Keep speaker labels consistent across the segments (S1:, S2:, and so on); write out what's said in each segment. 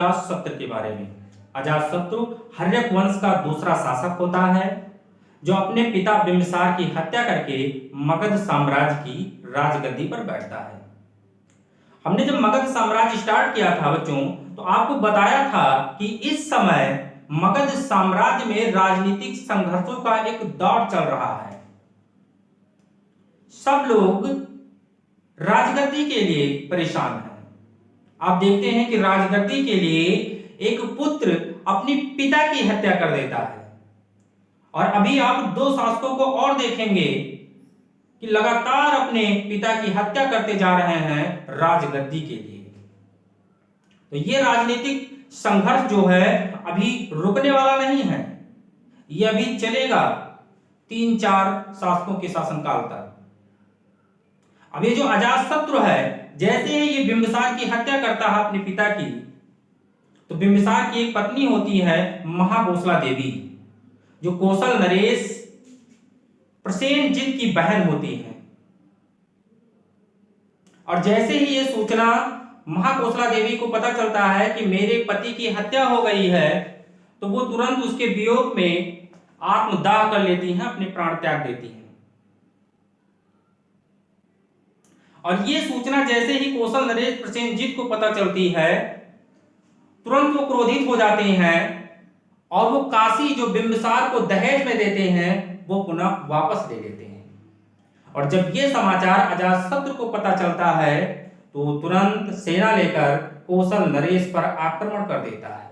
S1: अजातशत्रु के बारे में। अजातशत्रु हर्यक वंश का दूसरा शासक होता है जो अपने पिता बिंबिसार की हत्या करके मगध साम्राज्य की राजगद्दी पर बैठता है। हमने जब मगध साम्राज्य स्टार्ट किया था बच्चों, तो आपको बताया था कि इस समय मगध साम्राज्य में राजनीतिक संघर्षों का एक दौर चल रहा है। सब लोग राजगद्दी के लिए परेशान हैं। आप देखते हैं कि राजगद्दी के लिए एक पुत्र अपने पिता की हत्या कर देता है, और अभी आप दो शासकों को और देखेंगे कि लगातार अपने पिता की हत्या करते जा रहे हैं राजगद्दी के लिए। तो ये राजनीतिक संघर्ष जो है अभी रुकने वाला नहीं है, ये अभी चलेगा 3-4 शासकों के शासनकाल तक। अब ये जो अजातशत्रु है, जैसे ही ये बिंबिसार की हत्या करता है अपने पिता की, तो बिंबिसार की एक पत्नी होती है महाकोसला देवी, जो कौशल नरेश प्रसेनजित की बहन होती है। और जैसे ही ये सूचना महाकोसला देवी को पता चलता है कि मेरे पति की हत्या हो गई है, तो वो तुरंत उसके वियोग में आत्मदाह कर लेती हैं, अपने प्राण त्याग देती हैं। और ये सूचना जैसे ही कौशल नरेश प्रसेनजित को पता चलती है, तुरंत वो क्रोधित हो जाते हैं और वो काशी जो बिंबिसार को दहेज में देते हैं वो पुनः वापस ले लेते हैं। और जब ये समाचार अजातशत्रु को पता चलता है, तो तुरंत सेना लेकर कौशल नरेश पर आक्रमण कर देता है।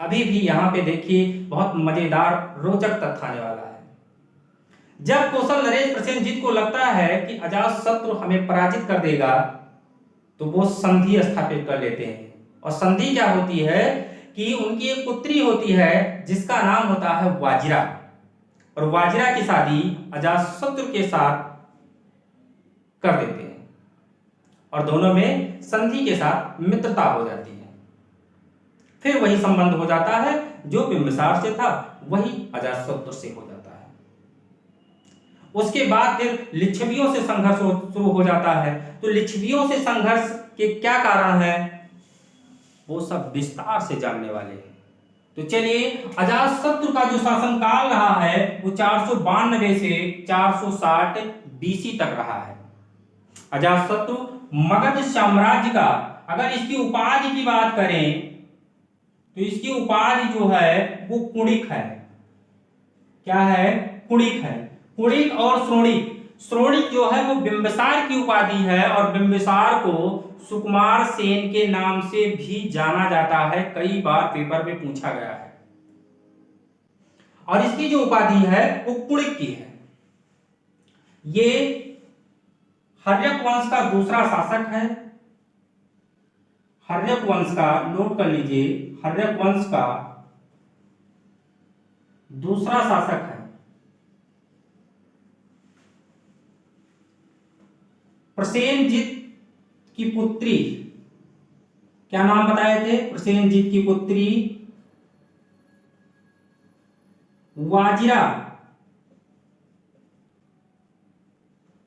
S1: अभी भी यहां पे देखिए बहुत मजेदार रोचक तथ्य आने वाला है। जब कौशल नरेश प्रसेनजित को लगता है कि अजातशत्रु हमें पराजित कर देगा, तो वो संधि स्थापित कर लेते हैं। और संधि क्या होती है कि उनकी एक पुत्री होती है जिसका नाम होता है वाजिरा, और वाजिरा की शादी अजातशत्रु के साथ कर देते हैं, और दोनों में संधि के साथ मित्रता हो जाती है। फिर वही संबंध हो जाता है जो बिंबिसार से था, वही अजातशत्रु से हो जाता है। उसके बाद फिर लिच्छवियों से संघर्ष शुरू हो जाता है। तो लिच्छवियों से संघर्ष के क्या कारण है, वो सब विस्तार से जानने वाले हैं। तो चलिए, अजातशत्रु का जो शासनकाल रहा है वो 492 से 460 बीसी तक रहा है। अजातशत्रु मगध साम्राज्य का, अगर इसकी उपाधि की बात करें तो इसकी उपाधि जो है वो कुणिक है। क्या है? कुणिक है। कुणिक और श्रोणिक। श्रोणिक जो है वो बिंबिसार की उपाधि है, और बिंबिसार को सुकुमार सेन के नाम से भी जाना जाता है, कई बार पेपर में पूछा गया है। और इसकी जो उपाधि है वो कुणिक की है। ये हर्यक वंश का दूसरा शासक है। हर्यक वंश का, नोट कर लीजिए, हर्यक वंश का दूसरा शासक है। प्रसेनजित की पुत्री, क्या नाम बताए थे? प्रसेनजित की पुत्री वाजिरा।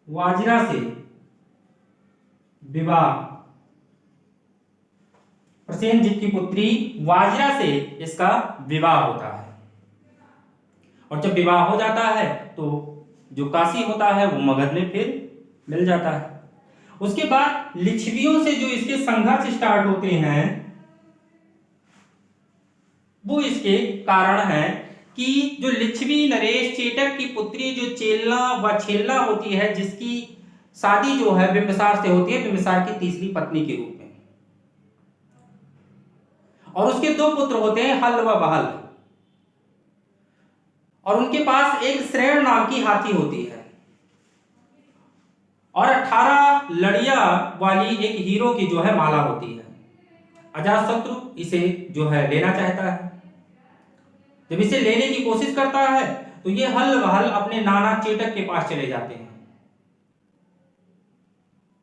S1: वाजिरा से विवाह, प्रसेनजित की पुत्री वाजिरा से इसका विवाह होता है। और जब विवाह हो जाता है तो जो काशी होता है वो मगध में फिर मिल जाता है। उसके बाद लिच्छवियों से जो इसके संघर्ष स्टार्ट होते हैं, वो इसके कारण है कि जो लिच्छवी नरेश चेटक की पुत्री जो चेलना व छेलना होती है, जिसकी शादी जो है बिंबिसार से होती है, बिंबिसार की तीसरी पत्नी के रूप में। और उसके 2 पुत्र होते हैं, हल व बहल। और उनके पास एक श्रेण नाम की हाथी होती है, और 18 लड़िया वाली एक हीरो की जो है माला होती है। अजातशत्रु इसे जो है लेना चाहता है। जब इसे लेने की कोशिश करता है तो ये हल वहल अपने नाना चेटक के पास चले जाते हैं,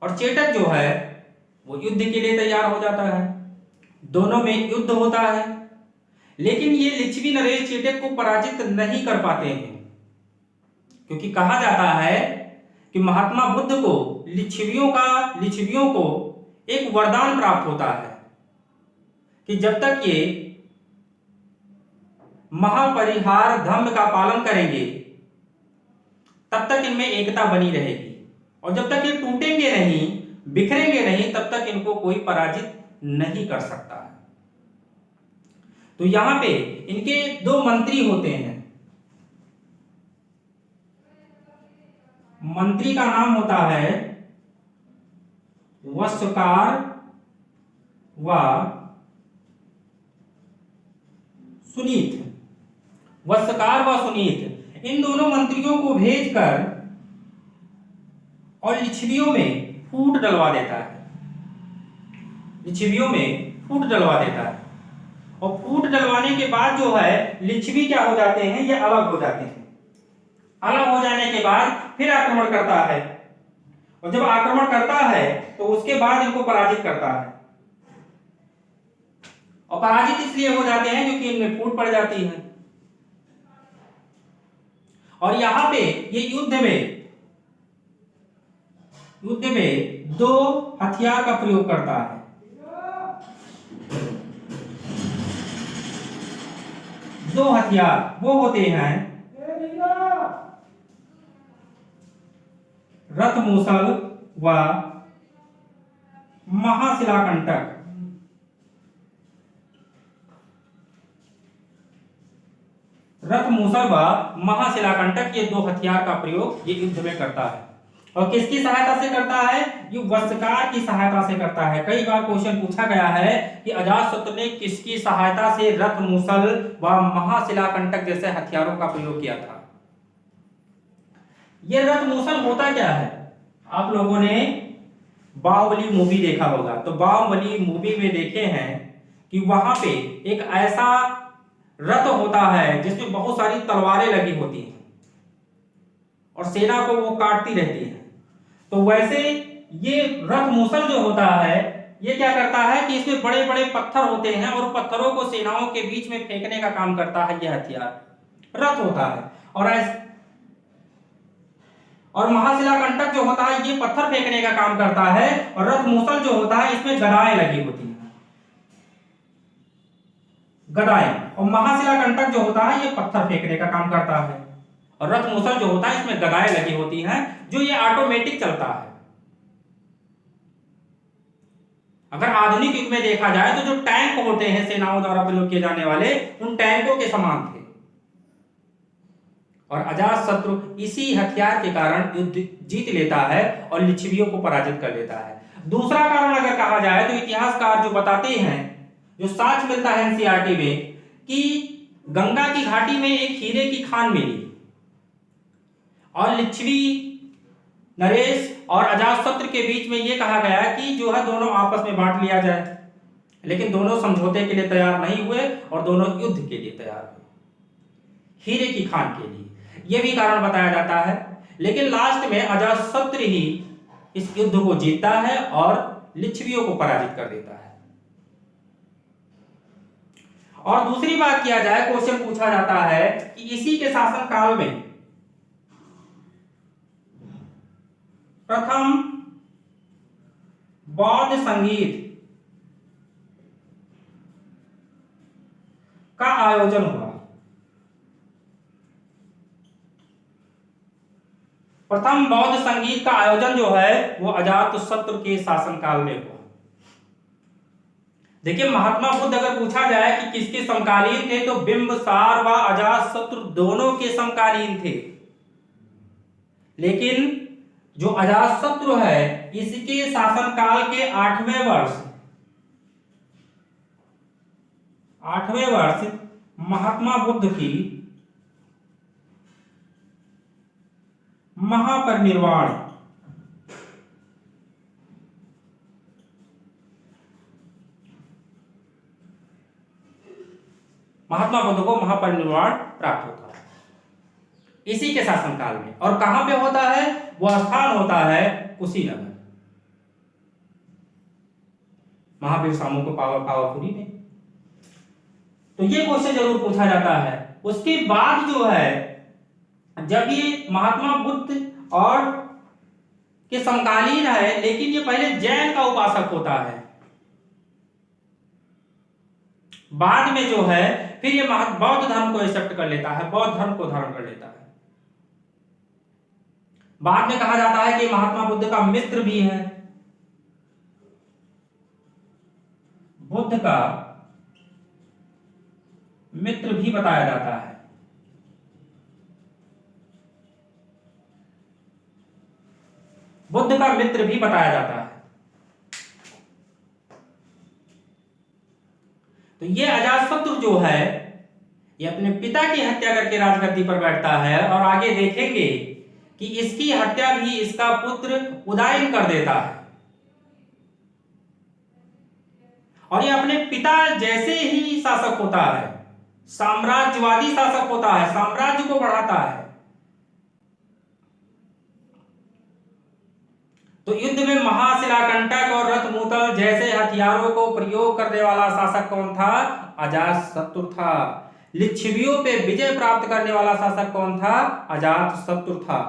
S1: और चेटक जो है वो युद्ध के लिए तैयार हो जाता है। दोनों में युद्ध होता है, लेकिन ये लिच्छवी नरेश चेटक को पराजित नहीं कर पाते हैं, क्योंकि कहा जाता है कि महात्मा बुद्ध को लिच्छवियों को एक वरदान प्राप्त होता है कि जब तक ये महापरिहार धम्म का पालन करेंगे तब तक इनमें एकता बनी रहेगी, और जब तक ये टूटेंगे नहीं, बिखरेंगे नहीं, तब तक इनको कोई पराजित नहीं कर सकता है। तो यहां पे इनके दो मंत्री होते हैं। मंत्री का नाम होता है वस्त्रकार व सुनीत। वस्त्रकार व सुनीत इन दोनों मंत्रियों को भेजकर और लिच्छवियों में फूट डलवा देता है। लिच्छवियों में फूट डलवा देता है, और फूट डलवाने के बाद जो है लिच्छवी क्या हो जाते हैं, ये अलग हो जाते हैं। अलग हो जाने के बाद फिर आक्रमण करता है, और जब आक्रमण करता है तो उसके बाद इनको पराजित करता है। और पराजित इसलिए हो जाते हैं क्योंकि इनमें फूट पड़ जाती है। और यहां पे ये युद्ध में दो हथियार का प्रयोग करता है। दो हथियार वो होते हैं रथ मूसल व महाशिलाकंटक। रथ मूसल व महाशिलाकंटक ये दो हथियार का प्रयोग ये युद्ध में करता है। और किसकी सहायता से करता है? ये वस्त्रकार की सहायता से करता है। कई बार क्वेश्चन पूछा गया है कि अजातशत्रु ने किसकी सहायता से रथ मूसल व महाशिलाकंटक जैसे हथियारों का प्रयोग किया था। ये रथ मूसल होता क्या है? आप लोगों ने बाहुबली मूवी देखा होगा, तो बाहुबली मूवी में देखे हैं कि वहां पे एक ऐसा रथ होता है जिसमें बहुत सारी तलवारें लगी होती हैं और सेना को वो काटती रहती है। तो वैसे ये रथ मूसल जो होता है ये क्या करता है कि इसमें बड़े बड़े पत्थर होते हैं और पत्थरों को सेनाओं के बीच में फेंकने का काम करता है। यह हथियार रथ होता है। और महाशिलाकंटक जो होता है ये पत्थर फेंकने का काम करता है, और रथ मूसल जो होता है इसमें गदाएं लगी होती हैं, गदाएं। और महाशिलाकंटक जो होता है ये पत्थर फेंकने का काम करता है, और रथ मूसल जो होता है इसमें गदाएं लगी होती हैं जो ये ऑटोमेटिक चलता है। अगर आधुनिक युग में देखा जाए तो जो टैंक होते हैं सेनाओं द्वारा प्रयोग किए जाने वाले, उन टैंकों के समान थे। और अजातशत्रु इसी हथियार के कारण युद्ध जीत लेता है और लिच्छवियों को पराजित कर लेता है। दूसरा कारण अगर कहा जाए तो इतिहासकार जो बताते हैं, जो साक्ष्य मिलता है एनसीईआरटी में, कि गंगा की घाटी में एक हीरे की खान मिली और लिच्छवी नरेश और अजातशत्रु के बीच में यह कहा गया कि जो है दोनों आपस में बांट लिया जाए, लेकिन दोनों समझौते के लिए तैयार नहीं हुए और दोनों युद्ध के लिए तैयार हुए, हीरे की खान के लिए। यह भी कारण बताया जाता है, लेकिन लास्ट में अजातशत्रु ही इस युद्ध को जीतता है और लिच्छवियों को पराजित कर देता है। और दूसरी बात किया जाए, क्वेश्चन पूछा जाता है कि इसी के शासन काल में प्रथम बौद्ध संगीत का आयोजन हुआ। प्रथम बौद्ध संगीत का आयोजन जो है वो अजातशत्रु के शासनकाल में हुआ। देखिए, महात्मा बुद्ध अगर पूछा जाए कि किसके समकालीन थे तो बिंबिसार व अजातशत्रु दोनों के समकालीन थे, लेकिन जो अजातशत्रु है इसके शासनकाल के 8वें वर्ष महात्मा बुद्ध की महापरिनिर्वाण महात्मा बुद्ध को महापरिनिर्वाण प्राप्त होता है इसी के शासनकाल में। और कहां पे होता है? वह स्थान होता है कुशीनगर, महावीर सामू को पावापुरी में। तो ये क्वेश्चन जरूर पूछा जाता है। उसके बाद जो है, जब ये महात्मा बुद्ध और के समकालीन है, लेकिन ये पहले जैन का उपासक होता है। बाद में जो है फिर ये बौद्ध धर्म को एक्सेप्ट कर लेता है, बौद्ध धर्म को धारण कर लेता है। बाद में कहा जाता है कि महात्मा बुद्ध का मित्र भी है, बुद्ध का मित्र भी बताया जाता है। बुद्ध का मित्र भी बताया जाता है। तो ये अजातशत्रु जो है ये अपने पिता की हत्या करके राजगद्दी पर बैठता है, और आगे देखेंगे कि इसकी हत्या भी इसका पुत्र उदयन कर देता है। और ये अपने पिता जैसे ही शासक होता है, साम्राज्यवादी शासक होता है, साम्राज्य को बढ़ाता है। तो युद्ध में महाशिलाकंटक और रथमूतल जैसे हथियारों को प्रयोग करने वाला शासक कौन था? अजातशत्रु था। लिच्छवियों पे विजय प्राप्त करने वाला शासक कौन था? अजातशत्रु था।